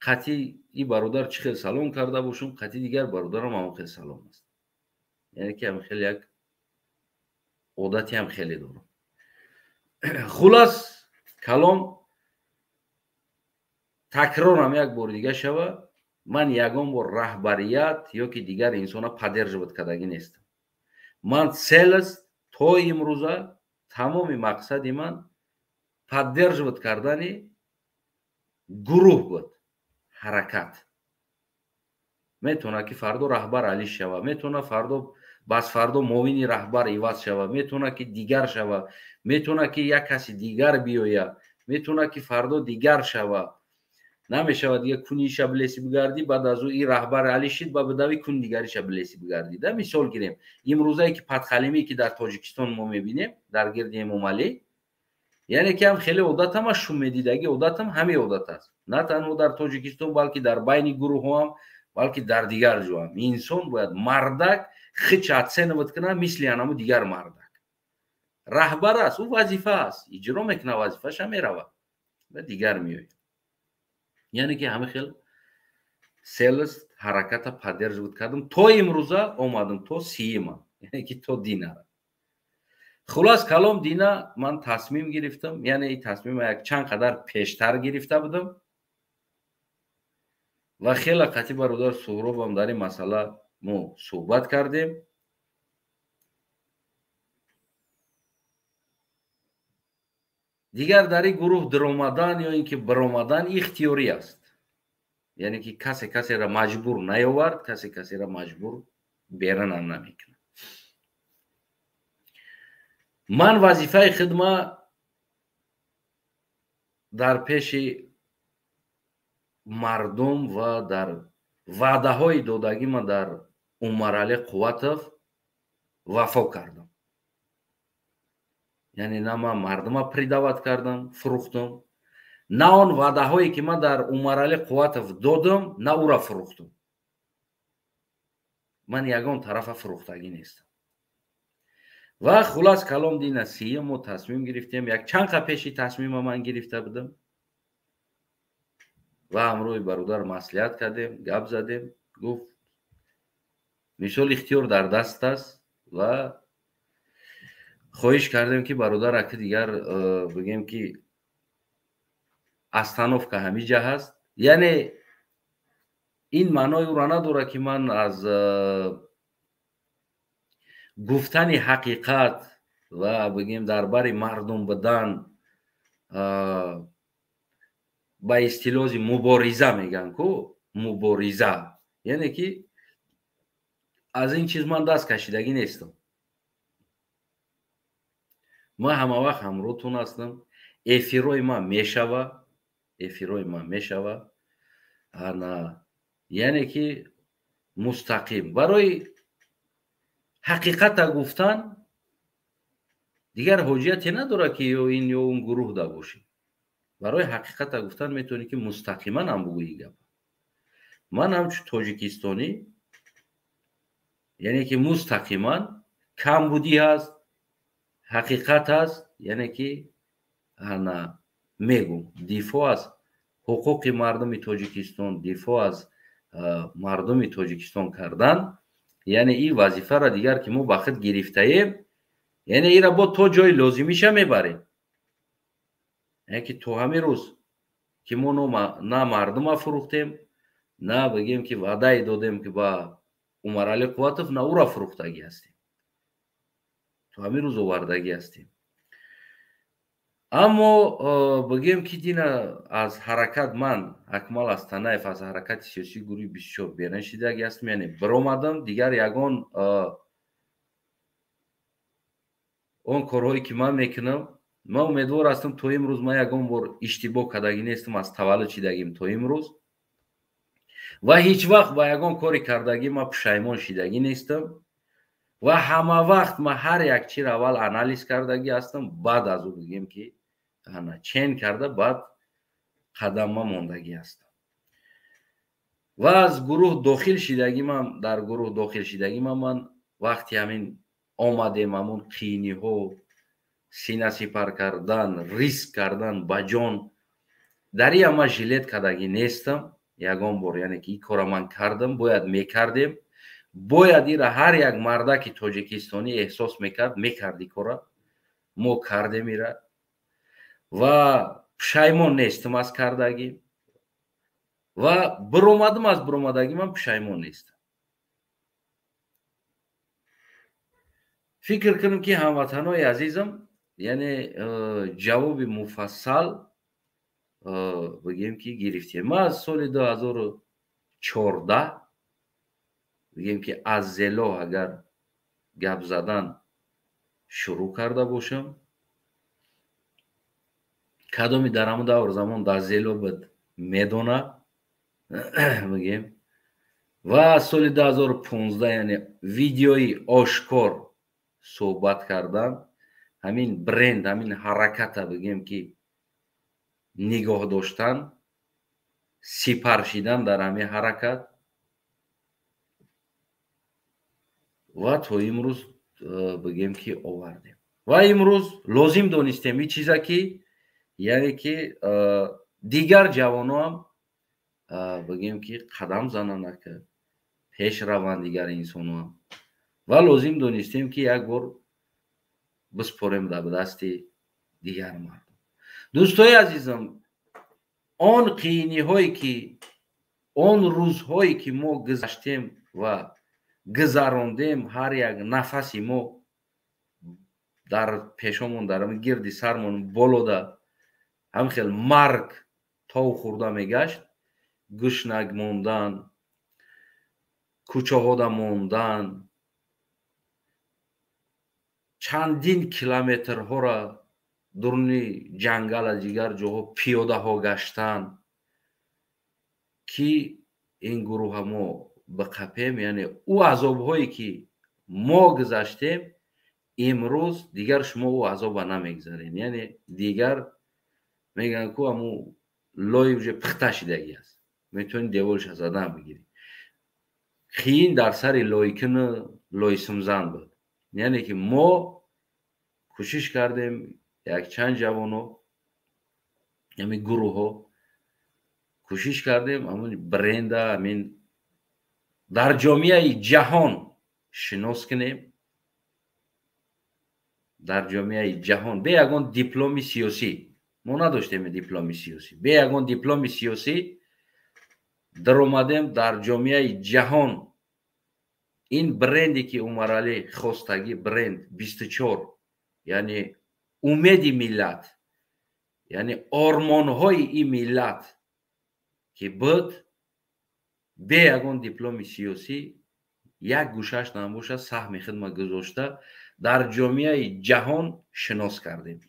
قطعی این برادر چه خیلی سلام کرده باشم قطعی دیگر برادرم هم خیلی سلام است یعنی که هم خیلی یک عادتی هم خیلی دارم خلاص کلام تکرارم یک بار دیگه شوه من یگان بار رهبریت یا که دیگر انسان ها پدرجوت کردگی نیستم من سلس تا امروزه تمام مقصد من پدرجوت کردن گروه بود حرکت میتونه که فردا رهبر علی شوه میتونه فردا موینی رهبر ایواز شوه میتونه که دیگر شوه میتونه که یک کسی دیگر بیاید میتونه که فردا دیگر شوه نمیشه دیگه کنی شبلیسی بگردی بعد از او این رهبر علی شید با بدوی کن دیگری شبلیسی بگردی ده مثال گیریم امروزایی که پدخلیمی که در تاجیکستان ما میبینیم در گرد امام علی یعنی که هم خیلی عادت هم شوم میدیدگی عادت هم همه عادت است نه تنها در تاجیکستان بلکه در بین گروه هم بلکه در دیگر جو هم انسان باید مردک خیچ عدسه نبود کنه مثل انامو دیگر مردک رهبر است او وظیفه است اجرا میکنه وظیفه‌ش هم میروه و دیگر میوید یعنی که همه خیلی سلس حرکت پدرجوت کردم تا امروزه آمدم تا سیما یعنی که تا دینه خلاص کلام دینه من تصمیم گرفتم یعنی این تصمیم یک چند قدر پیشتر گرفته بودم و خیلی قطعی برادر سهراب هم در این مسئله ما صحبت کردیم دیگر در این گروه درآمدن یا اینکه برآمدن اختیاری است یعنی که کسی را مجبور نیاورد کسی را مجبور بیرون هم نمیکنه من وظیفه خدمت در پیش مردم و در وعده های دادگی من در عمرعلی قوتов وفا کردم یعنی نه من مردم پریداوت کردم فروختم نه آن وعده هایی که من در عمرعلی قوتов دادم نه او را فروختم من یگان طرف فروختگی نیستم و خلاص کلام دین سیه ما تصمیم گرفتیم یک چند قدر پیشی تصمیم من گرفته بودم و امروی برادر مصلحت کردیم گپ زدیم گفت مثال اختیار در دست است و خواهش کردیم که برادر اگه دیگر بگیم که استانوف که همیجا هست یعنی این معنای او را نداره که من از گفتن حقیقت و بگیم درباره مردم بدن با اصطلاح مبارزه میگن کو مبارزه، یعنی که از این چیز من دست کشیدگی نیستم. ما همه وقت همروتون هستم. افیروی ما میشوه انا، یعنی که مستقیم برای حقیقت گفتن دیگر حجیتی نداره که یا این یا اون گروه دا باشی. برای حقیقت گفتن میتونی که مستقیما هم بگویی گپ. من همچون تاجیکستانی، یعنی که مستقیما کمبودی هست، حقیقت هست، یعنی که انا میگم دفاع از حقوق مردم تاجیکستان، دفاع از مردم تاجیکستان کردن، یعنی این وظیفه را دیگر که ما با خود گرفته ایم، یعنی این را با تو جای لازمیش میبریم. یعنی که تو همین روز که ما نه مردم فروختیم، نه بگیم که وعده دادیم که با عمر علی قواتوف، نه او را فروختگی هستیم، تو همین روز آوردگی هستیم. اما بگیم که دینا از حرکت من اکمال استانایف از حرکت سیاسی گروه 24 بیرون شدگی هستم، یعنی برآمدم دیگر یگان اون کارهایی که من میکنم، من امیدوار هستم تا امروز ما یگان بار اشتباه کردگی نیستم از تولد شدگیم تا امروز و هیچ وقت با یگان کاری کردگی ما پشیمان شدگی نیستم و همه وقت ما هر یک چیز اول انالیز کردگی هستم، بعد از اون بگیم که انا چین کرده بعد قدم ما موندگی هستم. و از گروه داخل شدگی من، در گروه داخل شدگی من وقتی همین آمدیم همون قینی ها، سینه سپر کردن، ریسک کردن با جان، در این ما ژیلت کردگی نیستم یگان بار، یعنی که این کار من کردم باید میکردیم، باید این را هر یک مردک تاجیکستانی احساس میکردی کارا ما کردیم این را و پشیمان نیستم از کردگی و برآمدم از برآمدگی من پشیمان نیستم. فکر کنم که هموطنای عزیزم یعنی جواب مفصل بگیم که گرفتیم. ما از سال 2014 بگیم که از زلا اگر گپ زدن شروع کرده باشم، کدامی در همون دور زمان در زلا بود میدونه بگیم، و از سال 2015 یعنی ویدیوی آشکار صحبت کردن، همین برند، همین حرکت بگیم که نگاه داشتن، سپر شدن در همین حرکت و تا امروز بگیم که آوردیم و امروز لازم دانستیم این چیزا که یعنی که دیگر جوانان هم بگیم که قدم زنن که پیش روند دیگر انسان هم و لازم دانستیم که یک بار بسپاریم در دست دیگر مردم. دوستای عزیزم، آن قینی هایی که آن روزهایی که ما گذشتیم و گذراندیم، هر یک نفسی ما در پیشمون در گردی سرمون بالا هم خیلی مرگ تا خورده میگشت، گشنگ موندن، کوچه ها دا موندن، چندین کیلومتر ها را درونی جنگل از دیگر جاها پیاده ها گشتن که این گروه ما بقپیم، یعنی او عذاب هایی که ما گذشتیم امروز دیگر شما او عذاب نمیگذارین، یعنی دیگر میگن که همو لای وجه پخته شدگی است، میتونی دیولش از آدم بگیری. خیین در سر لایکن لای سمزن بود، یعنی که ما کوشش کردیم یک چند جوانو یعنی گروه ها کوشش کردیم همون برند همین در جامعه جهان شناس کنیم، در جامعه جهان به یگان دیپلمی سیاسی ما نداشتیم، دیپلمی سیاسی به یگان دیپلمی سیاسی در اومدیم در جامعه جهان این برندی که عمر علی خواستگی برند 24 یعنی امیدی ملت یعنی آرمانهای این ملت که بود به یگان دیپلم سیاسی یک گوشش نباشه سهم خدمت گذاشته در جامعه جهان شناس کرده.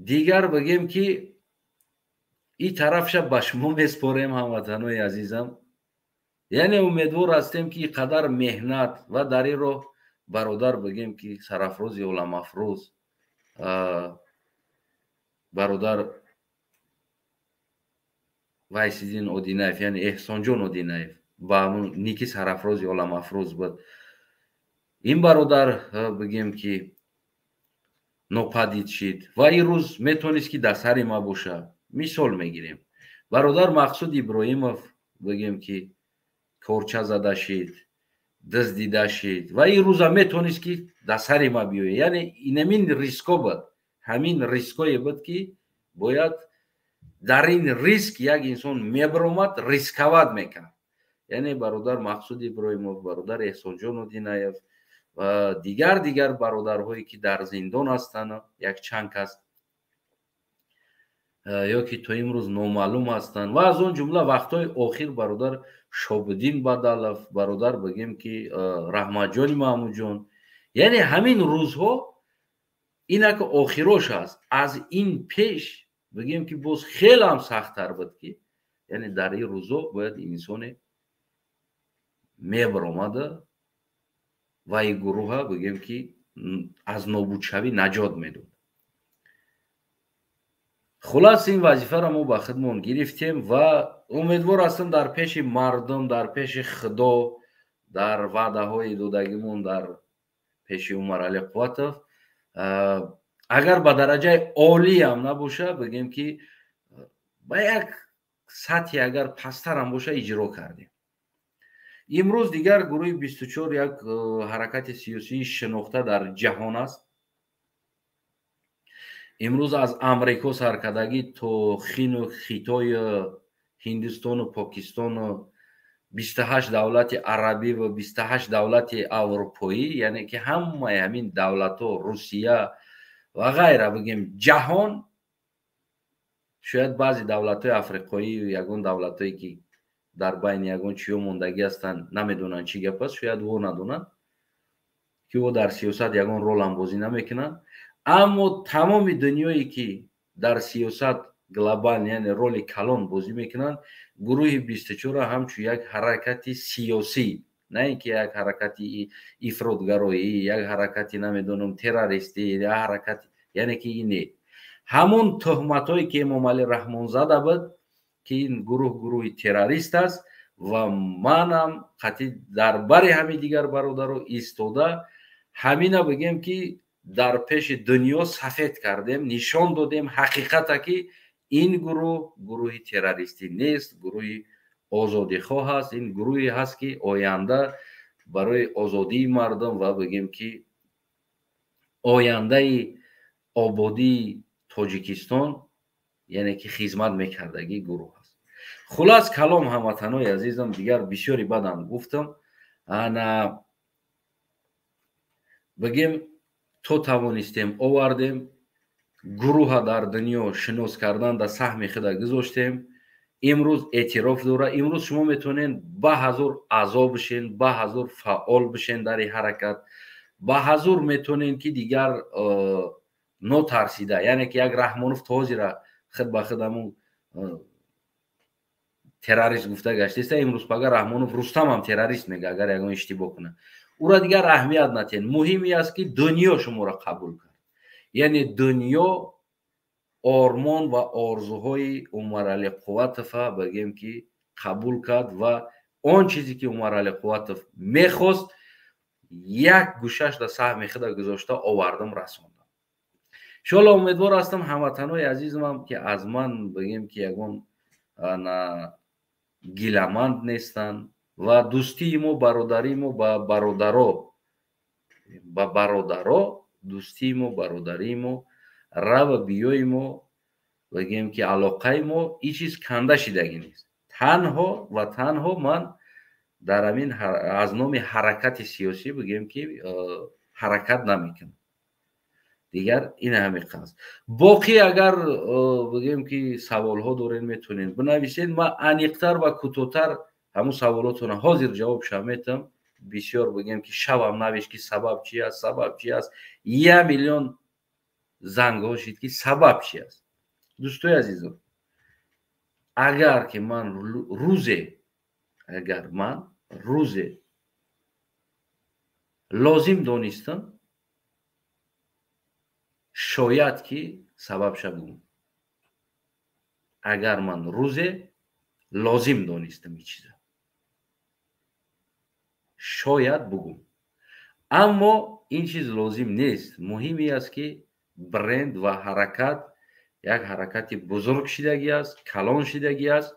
دیگر بگیم که این طرفش به شما میسپاریم هموطنای عزیزم، یعنی امیدوار هستیم که قدر مهنت و در این رو برادر بگیم که سرافروز یا علم افروز برادر وایسیدین اودینایف یعنی احسان جان اودینایف و همون نیکی سرافروز یا علم افروز بود، این برادر بگیم که ناپدید شد و این روز میتونست که در سر ما باشه. مثال میگیریم برادر مقصود ابراهیمов بگیم که کورچه زده شد، دزدیده شد و این روز میتونست که در سر ما بیایه. یعنی اینمین ریسکا بود، همین ریسکایی بود که باید در این ریسک یک انسان میبرامد ریسکواد میکرد. یعنی برادر مقصود ابراهیمov، برادر احسان جان اودینایف و دیگر برادرهایی که در زندان هستند، یک چند کس یا که تا امروز نامعلوم هستند و از اون جمله وقتهای آخر برادر شابدین بدالف، برادر بگیم که رحمت جان محمود جان. یعنی همین روزها اینا که آخراش است. از این پیش بگیم که باز خیلی هم سخت‌تر بود که یعنی در این روزها باید انسان میبرامده و این گروه بگیم که از نابود شوی نجات میداد. خلاص این وظیفه را ما به خودمون گرفتیم و امیدوار هستم در پیش مردم، در پیش خدا، در وعده های دادگیمون، در پیش عمر علی قواتوف اگر به درجه عالی هم نباشه بگیم که با یک سطحی اگر پستر هم باشه اجرا کردیم. امروز دیگر گروه 24 یک حرکت سیاسی شناخته در جهان است. امروز از امریکا سرکردگی تا چین و خیتای هندوستان و پاکستان و 28 دولت عربی و 28 دولت اروپایی، یعنی که همه همین دولت ها روسیه و غیره بگیم جهان، شاید بعضی دولت های افریقایی و یگان دولت هایی که در بین یگان چیو موندگی هستند نمیدونن چی گپ است، شاید و ندونن که او در سیاست یگان رول هم بازی نمیکنن، اما تمام دنیایی که در سیاست گلوبال یعنی رول کلان بازی میکنن، گروه 24 همچو یک حرکت سیاسی، نه اینکه یک حرکت افراطگرایی، یک حرکتی نمیدونم تروریستی، یک حرکت، یعنی که اینه همون تهمت هایی که امام علی رحمان زده بود که این گروه تروریست است و منم قطعی در بر همین دیگر برادرو ایستاده همینه بگیم که در پیش دنیا سفید کردیم، نشان دادیم حقیقت که این گروه تروریستی نیست، گروه آزادی خواه است. این گروهی هست که آینده برای آزادی مردم و بگیم که آینده آبادی تاجیکستان یعنی که خدمت میکردگی گروه است. خلاص کلام هموطنای عزیزم دیگر بسیاری بدم گفتم، انا بگیم تو توانستیم آوردیم گروه در دنیا شناس کردن در سهم خود گذاشتیم. امروز اعتراف داره، امروز شما میتونین با حضور اعضا بشین، با حضور فعال بشین در این حرکت، با حضور میتونین که دیگر نو ترسیده، یعنی که یک رحمانوف تازی را خود با خودمون تروریست گفته گشته، امروز پگه رحمانوف رستم هم تروریست میگه اگر یگان اشتباه کنه، او را دیگر اهمیت ندین. مهمی است که دنیا شما را قبول کرد، یعنی دنیا آرمان و آرزوهای عمر علی قواتوف بگیم که قبول کرد و آن چیزی که عمر علی قواتوف میخواست یک گوشش در سهم خود گذاشته آوردم رساندم. انشاءالله امیدوار هستم هموطنای عزیزم هم که از من بگیم که یگان گیلمند نیستن و دوستی ما برادری ما با برادرها دوستی ما برادری ما رو بیای ما بگیم که علاقه ما این چیز کنده شدگی نیست. تنها و تنها من در همین از نام حرکت سیاسی بگیم که حرکت نمیکنم دیگر. این همین است. باقی اگر بگیم که سوال ها دارین میتونین بنویسین، من انیقتر و کوتاه‌تر همون سوالاتون حاضر جواب شمیتم. بسیار بگیم که شبم نویش که سبب چی است، سبب چی است، 1 میلیون زنگ ها شد که سبب چی است. دوستای عزیزم، اگر که من روزه لازم دانستم، شاید که سبب بگم. اگر من روزه لازم دانستم این چیزا، شاید بگم. اما این چیز لازم نیست. مهمی است که برند و حرکت یک حرکت بزرگ شدگی است، کلان شدگی است.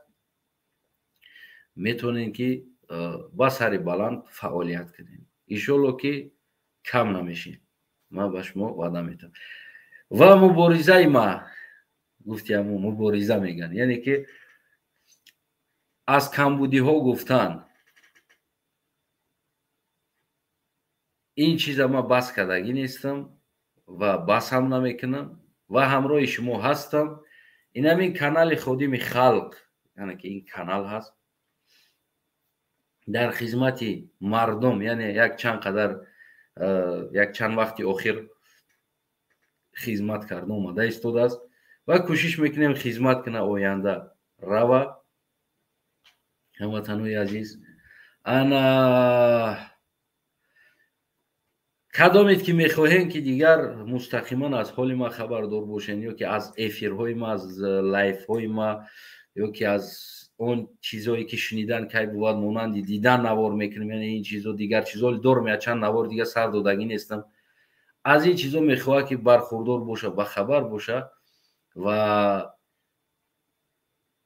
میتونین که با سر بلند فعالیت کنین. ایشالله که کم نمیشین. من به شما وعده میدم. و مبارزه ما گفتیم، مبارزه میگن، یعنی که از کمبودی ها گفتن این چیز ما بس کردگی نیستم و بس هم نمیکنم و همراه شما هستم. این همین کانال خودی خلق، یعنی که این کانال هست در خدمت مردم، یعنی یک چند وقتی اخیر خدمت کرده اومده ایستاده است و کوشش میکنیم خدمت کنه آینده روا. هموطنان عزیز، انا کدامید که میخواهیم که دیگر مستقیما از حال ما خبردار باشین، یا که از افیرهای ما، از لایف های ما، یا که از اون چیزایی که شنیدن که بود مانند دیدن نوار میکنیم، یعنی این چیزا دیگر چیزا دور میاد، چند نوار دیگه سر دادگی نیستم. از این چیزا میخواه که برخوردار باشه، با خبر باشه و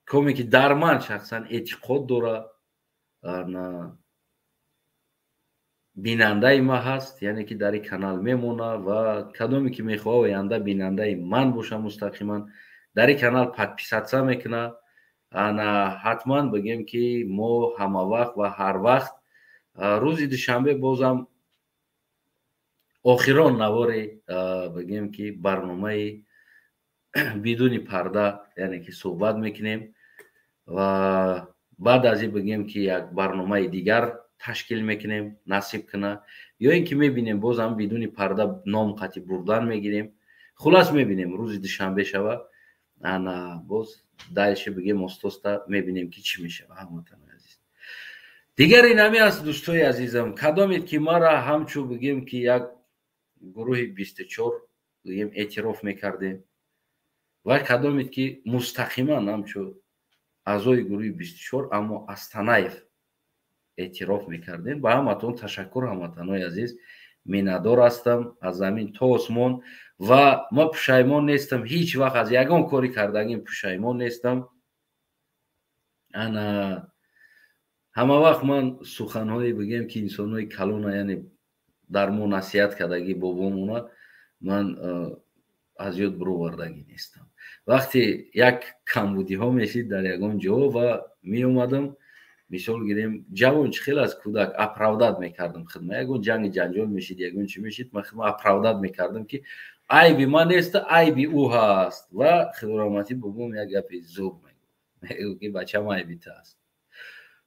کمی که در من شخصا اعتقاد داره بیننده ما هست، یعنی که در این کانال میمونه و کدامی که میخواه آینده بیننده من باشه مستقیما در این کانال پادپیساتسا میکنه. انا حتما بگیم که ما همه وقت و هر وقت روز دوشنبه بازم آخران نوار بگیم که برنامه بدون پرده، یعنی که صحبت میکنیم و بعد از این بگیم که یک برنامه دیگر تشکیل میکنیم نصیب کنه، یا اینکه میبینیم بازم بدون پرده نام قطعی بردن میگیریم. خلاص میبینیم روز دوشنبه شوه انا باز دایش بگیم استوستا میبینیم که چی میشه. هموطنان عزیز، دیگر این همی است. دوستای عزیزم، کدامید که ما را همچو بگیم که یک گروه 24 بگیم اعتراف میکردیم و کدامید که مستقیما همچو اعضای گروه 24 اما از تنایف اعتراف میکردیم. با همتون تشکر هموطنان عزیز، میندار هستم از زمین تا آسمان و ما پشیمان نیستم، هیچ وقت از یگان کاری کردگیم پشیمان نیستم. انا همه وقت من سخنهای بگیم که انسانهای کلون، یعنی در ما نصیحت کردگی بابامونه، من از یاد برآوردگی نیستم. وقتی یک کمبودی ها میشید در یگان جا و می اومدم، مثال گیریم جوان خیلی از کودک اپراودت میکردم خدمت یگان جنگ جنجال میشید، یگان چی میشید، من خدمت اپراودت میکردم که عیبی من نیست، عیبی او هست و خدمتی بابام یک گپی زوب میگو که بچه ما عیبی تا است.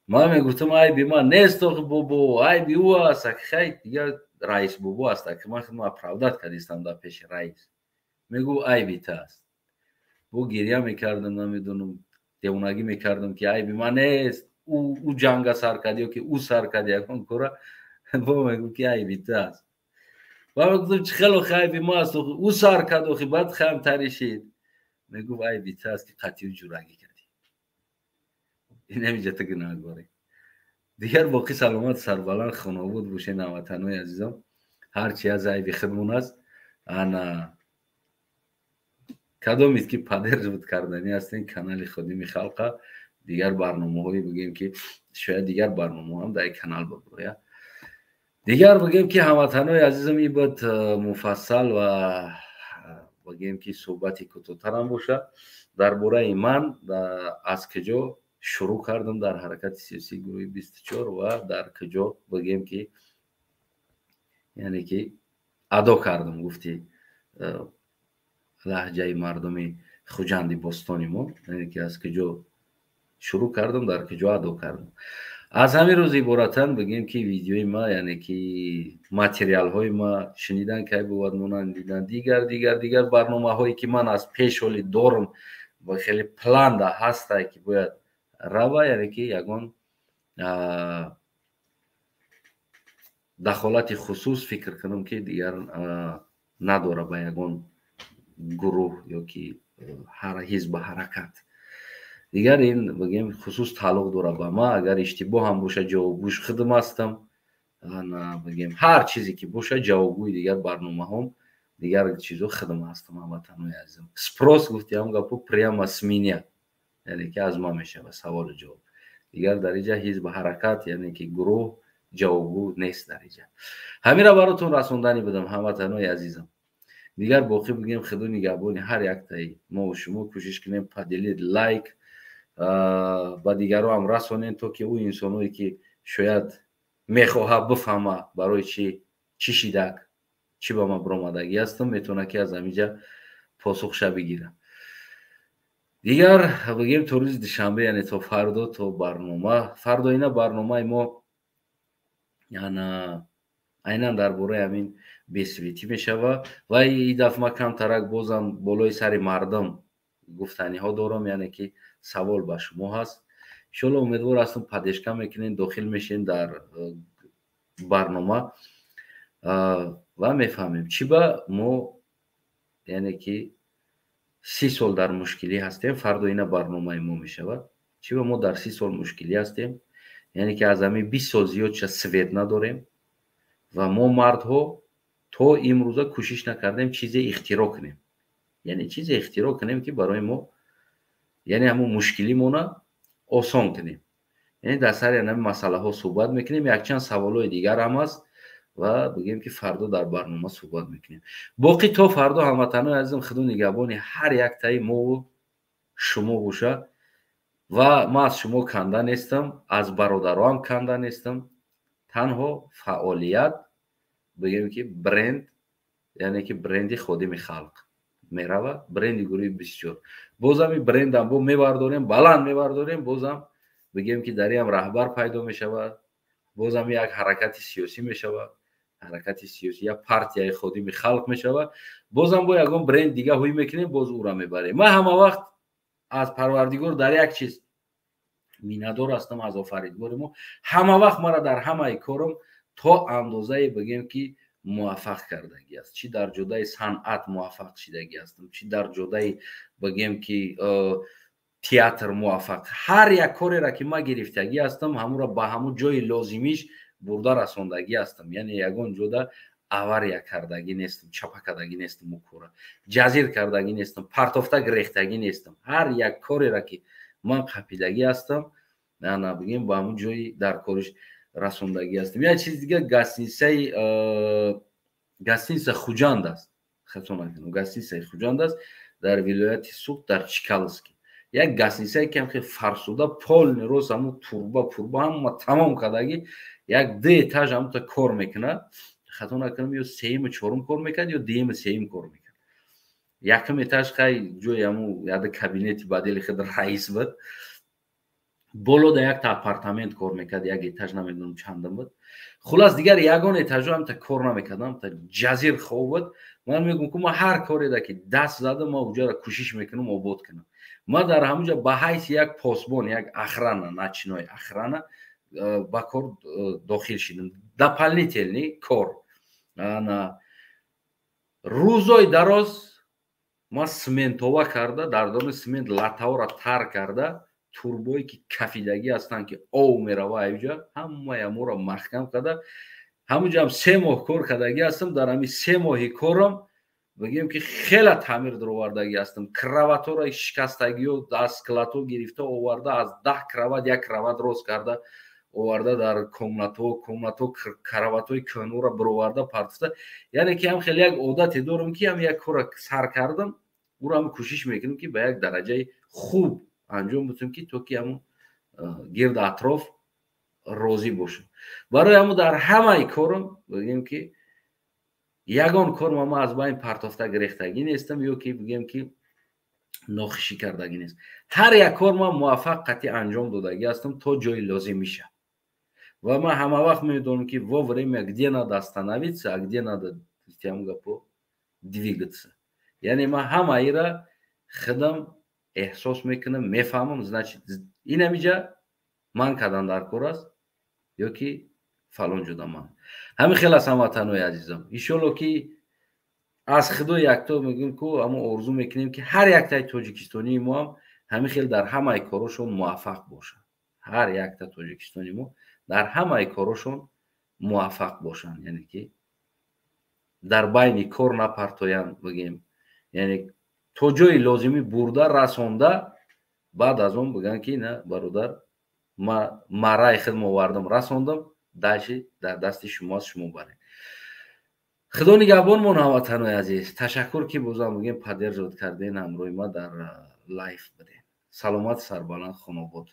من میگفتم عیبی من نیست بابا، عیبی او هست. خیلی دیگه رئیس بابا است که من خدمت اپراودت کردیستم در پیش رئیس، میگو عیبی تا است. بو گریه میکردم، نمیدونم دیوانگی میکردم که عیبی من نیست، او جنگ سر کرد یا که او سر کرد یکان کورا. با میگو که عیبی تا است. و میگفتم چه خیلی عیبی ما است، او سر کرد و بعد خم تریشید. میگو عیبی تا است که قطعی جورگی کردی. این نمیجه تا گناهگاری. دیگر باقی سلامت سربلند خانواده باشین هموطنان عزیزم. هرچی از عیبی خودمون است انا کدامید که پدر زود کردنی هستین کانال خودی خلقه. دیگر برنامه هایی بگیم که شاید دیگر برنامه هم در کانال ببروید. دیگر بگیم که هموطنان عزیزم این بود مفصل و بگیم که صحبتی کوتاه‌ترم باشه درباره من از کجا شروع کردم در حرکت سیاسی گروه 24 و در کجا بگیم که یعنی که ادا کردم گفتی لهجه مردمی خوجند باستانی ما، یعنی که از کجا شروع کردم در کجا ادا کردم. از همین روز عبارتن بگیم که ویدیوی ما یعنی که ماتریال های ما شنیدن که بود مونن دیدن دیگر برنامه هایی که من از پیش ولی دارم و خیلی پلان ده هسته که باید روا، یعنی که یگان دخالت خصوص فکر کنم که دیگر نداره با یگان گروه یا که هر حزب حرکت دیگر این بگیم خصوص تعلق داره با ما. اگر اشتباه هم باشه جوابگوش خودم هستم، بگیم هر چیزی که باشه جوابگوی دیگر برنامه هم دیگر چیزو خودم هستم. هموطنان عزیزم سپروس گفتی هم گپو پریام اسمینیا، یعنی که از ما میشه و سوال جواب دیگر در اینجا حزب حرکت یعنی که گروه جوابگو نیست. در اینجا همین را براتون رسوندنی بدم هموطنان عزیزم. دیگر باقی بگیم خدا نگهبان هر یک تایی ما و شما کوشش کنیم پدیلید لایک با دیگران هم رسونین تو که او انسانایی که شاید میخواه بفهمه برای چی شیدک چی با ما برامدگی هستم میتونه که از همینجا پاسخش بگیره. دیگر بگیم تو روز دوشنبه یعنی تا فردا تا برنامه فردا اینا برنامه ما یعنی اینا درباره همین بیسویتی میشوه و این دفعه ما کم ترک بازم بالای سر مردم گفتنی ها دارم، یعنی که سوال به شما هست. انشالله امیدوار هستم پدیشکم میکنین داخل میشین در برنامه و میفهمیم چی با ما یعنی که 30 سال در مشکلی هستیم. فردا اینا برنامه ما میشود چی با ما در 30 سال مشکلی هستیم، یعنی که از همین 20 سال زیاد چه سوید نداریم و ما مردها تا امروزه کوشش نکردیم چیزی اختراع کنیم، یعنی چیزی اختراع کنیم که برای ما یعنی همون مشکلی مونه آسان کنیم. یعنی در سر همین مسئله ها صحبت میکنیم. یک چند سوال های دیگر هم هست و بگیم که فردا در برنامه صحبت میکنیم. باقی تا فردا هموطنان عزیزم خدا نگهبان هر یک تایی ما و شما باشه و ما از شما کنده نیستم، از برادران کنده نیستم. تنها فعالیت بگیم که برند یعنی که برندی خودم خلق میروه، برند گروه 24 بازم این برند هم با میبرداریم بلند میبرداریم، بازم بگیم که داری هم رهبر پیدا میشود، بازم یک حرکت سیاسی میشود، حرکت سیاسی یا پارتی خودی خلق میشود، بازم با یگان برند دیگه هوی میکنیم باز او را میبریم. من همه وقت از پروردگار در یک چیز میندار هستم، از آفریدگار ما همه وقت مرا در همه کارم تا اندازه بگیم که موفق کردگی است. چی در جدای صنعت موفق شدگی هستم، چی در جدای بگیم که تئاتر موفق، هر یک کاری را که ما گرفتگی هستم همون را به همون جای لازمیش برده رساندگی هستم. یعنی یگان جدا آور یک کردگی نیستم، چپا کردگی نیستم، مکوره جزیر کردگی نیستم، پرتافته گرفتگی نیستم. هر یک کاری را که من قپیدگی هستم نه بگیم با همون جای در کارش رسوندگی هستم. یه چیز دیگه گاستینس خوجاند است، خطا نکنم گاستینس خوجاند است در ولایت سوق در چیکالسکی. یک گاستینس که هم فرسوده پول نروز همون توربا هم تمام کردگی یک 2 اتاژ هم تا کار میکنه، خطا نکنم یا 3 و 4 کار میکنه یا 2 و 3 کار میکنه. یکم اتاژ خیلی جای همون یاد کابینت بدل خود رئیس بود، بالا در یک تا اپارتمنت کار میکرد، یک اتاژ نمیدونم چندم بود. خلاص دیگر یگان اتاژ هم تا کار نمیکردم، تا جزیر خوب بود. من میگم که ما هر کاری دا که دست زدم ما اونجا را کوشش میکنم آباد کنم. ما در همونجا به حیث یک پاسبان، یک اخرانه نچینای اخرانه با کار داخل شدم. دپلنی تلنی کار روزای دراز ما سمنتوا کرده، در دام سمنت لطاو را تر کرده، توربایی که کفیدگی هستن که او میروه اینجا همه امو را محکم کرده. همونجا هم 3 ماه کار کردگی هستم. در همین 3 ماهی کارم بگیم که خیلی تعمیر در آوردگی هستم. کراواتو را شکستگی و دست کلاتو گرفته آورده، از 10 کراوات 1 کراوات روز کرده оварда дар комнатҳо караватҳои кӯнура бироварда партофта. Яъне ки ҳам хеле як одате дорам ки ҳам як кора сар кардам уро ҳам кӯшиш мекунам ки ба як дараҷаи хуб анҷом бутем ки то ки ҳамон гирд атроф розӣ бошам. Барои ҳамон дар ҳамаи корам бигем ки ягон кор ман аз байни партофта гирехтагӣ нестам ё ки бигем ки нохишӣ кардагӣ нест. Ҳар як кор ман муваффақ қатъӣ анҷом додагӣ ҳастам то ҷои лозим мешавад. Ва ман ҳама вақт медонам ки во время где надо остановиться, а где надо двигаться. Яъне ман ҳамаира худам эҳсос мекунам, мефаҳмам, значит инамиҷа ман кадан дар кор аст ё ки фалон ҷода ман. Ҳамин хел аст ҳамватанои азизам. Иншоалло ки аз худо якто мегӯем ки ҳамон орзу мекунем ки ҳар яктаи тоҷикистонии мо ҳам ҳамин хел дар ҳамаи корошон муваффақ бошанд. Ҳар якта тоҷикистони мо дар ҳамаи корошон муваффақ бошанд. Яъне ки дар байни кор напартоянд бигем. Яъне то ҷои лозимӣ бурда расонда баъд аз он бигӯянд ки на бародар мараи худам овардам расондам, даши дар дасти шумоаст, шумо баред. худо нигаҳбонмон ҳамватанои азиз. Ташаккур ки бозам бигем поддерживать карден ҳамроҳи ма дар лайв будем. саломат сарбаланд хонобод.